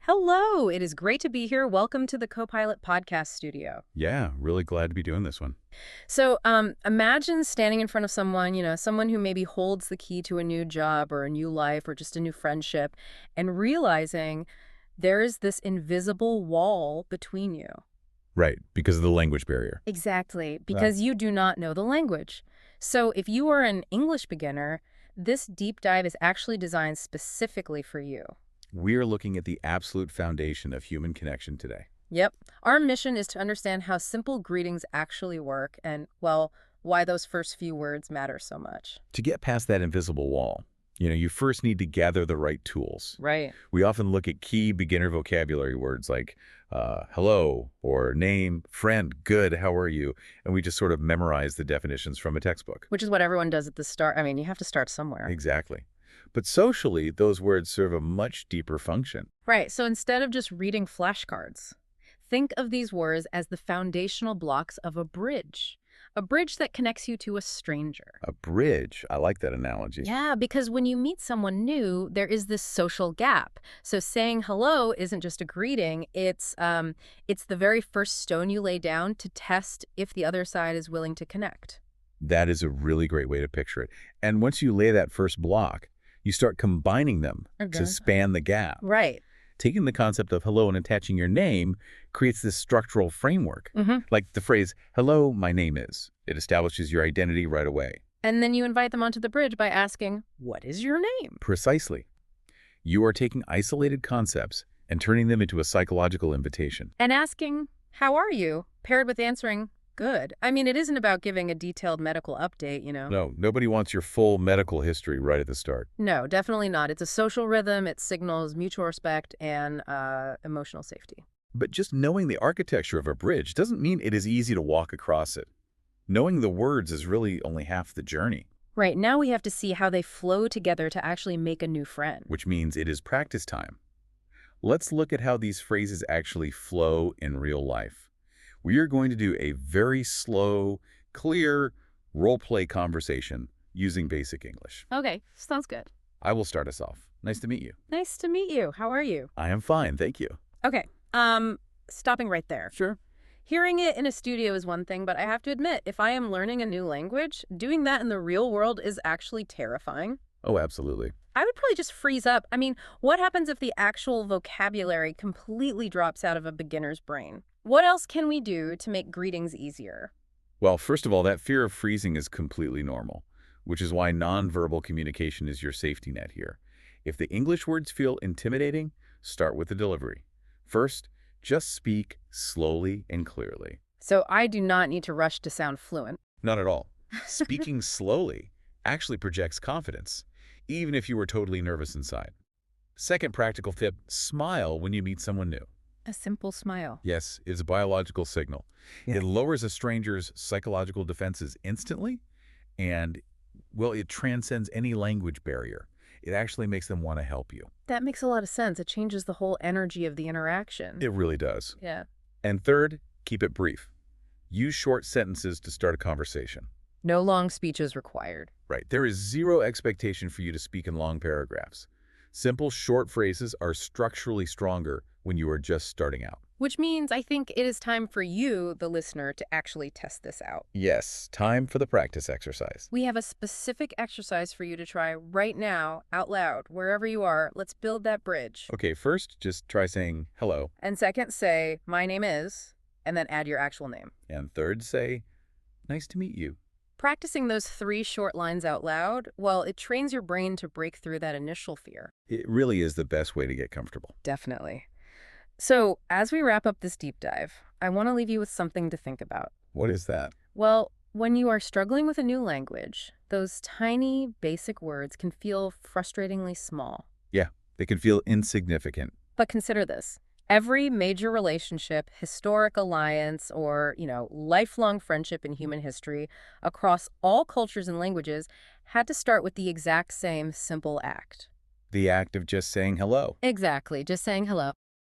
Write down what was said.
Hello, it is great to be here. Welcome to the Copilot podcast studio. Yeah, really glad to be doing this one. Imagine standing in front of someone, someone who maybe holds the key to a new job or a new life or just a new friendship, and realizing there is this invisible wall between you. Right, because of the language barrier. Exactly, because you do not know the language. So if you are an English beginner, this deep dive is actually designed specifically for you. We are looking at the absolute foundation of human connection today. Yep. Our mission is to understand how simple greetings actually work and, well, why those first few words matter so much. To get past that invisible wall, you first need to gather the right tools. Right. We often look at key beginner vocabulary words like hello or name, friend, good, how are you? And we just sort of memorize the definitions from a textbook. Which is what everyone does at the start. I mean, you have to start somewhere. Exactly. But socially, those words serve a much deeper function. Right. So instead of just reading flashcards, think of these words as the foundational blocks of a bridge that connects you to a stranger. A bridge, I like that analogy. Yeah, because when you meet someone new, there is this social gap. So saying hello isn't just a greeting, it's the very first stone you lay down to test if the other side is willing to connect. That is a really great way to picture it. And once you lay that first block, you start combining them to span the gap. Right. Taking the concept of hello and attaching your name creates this structural framework. Like the phrase, hello, my name is. It establishes your identity right away. And then you invite them onto the bridge by asking, what is your name? Precisely. You are taking isolated concepts and turning them into a psychological invitation. And asking, how are you? Paired with answering, good. I mean, it isn't about giving a detailed medical update, No, nobody wants your full medical history right at the start. No, definitely not. It's a social rhythm. It signals mutual respect and emotional safety. But just knowing the architecture of a bridge doesn't mean it is easy to walk across it. Knowing the words is really only half the journey. Right, now we have to see how they flow together to actually make a new friend. Which means it is practice time. Let's look at how these phrases actually flow in real life. We are going to do a very slow, clear, role-play conversation using basic English. Okay, sounds good. I will start us off. Nice to meet you. Nice to meet you. How are you? I am fine, thank you. Okay, stopping right there. Sure. Hearing it in a studio is one thing, but I have to admit, if I am learning a new language, doing that in the real world is actually terrifying. Oh, absolutely. I would probably just freeze up. I mean, what happens if the actual vocabulary completely drops out of a beginner's brain? What else can we do to make greetings easier? Well, first of all, that fear of freezing is completely normal, which is why nonverbal communication is your safety net here. If the English words feel intimidating, start with the delivery. First, just speak slowly and clearly. So I do not need to rush to sound fluent. Not at all. Speaking slowly actually projects confidence, even if you were totally nervous inside. Second practical tip, smile when you meet someone new. A simple smile. Yes, it's a biological signal. Yeah. It lowers a stranger's psychological defenses instantly, and, well, it transcends any language barrier. It actually makes them want to help you. That makes a lot of sense. It changes the whole energy of the interaction. It really does. Yeah. And third, keep it brief. Use short sentences to start a conversation. No long speeches required. Right. There is zero expectation for you to speak in long paragraphs. Simple, short phrases are structurally stronger when you are just starting out. Which means I think it is time for you, the listener, to actually test this out. Yes, time for the practice exercise. We have a specific exercise for you to try right now, out loud, wherever you are. Let's build that bridge. Okay, first, just try saying hello. And second, say, my name is, and then add your actual name. And third, say, nice to meet you. Practicing those 3 short lines out loud, well, it trains your brain to break through that initial fear. It really is the best way to get comfortable. Definitely. So, as we wrap up this deep dive, I want to leave you with something to think about. What is that? Well, when you are struggling with a new language, those tiny, basic words can feel frustratingly small. Yeah, they can feel insignificant. But consider this. Every major relationship, historic alliance, or, lifelong friendship in human history across all cultures and languages had to start with the exact same simple act. The act of just saying hello. Exactly, just saying hello.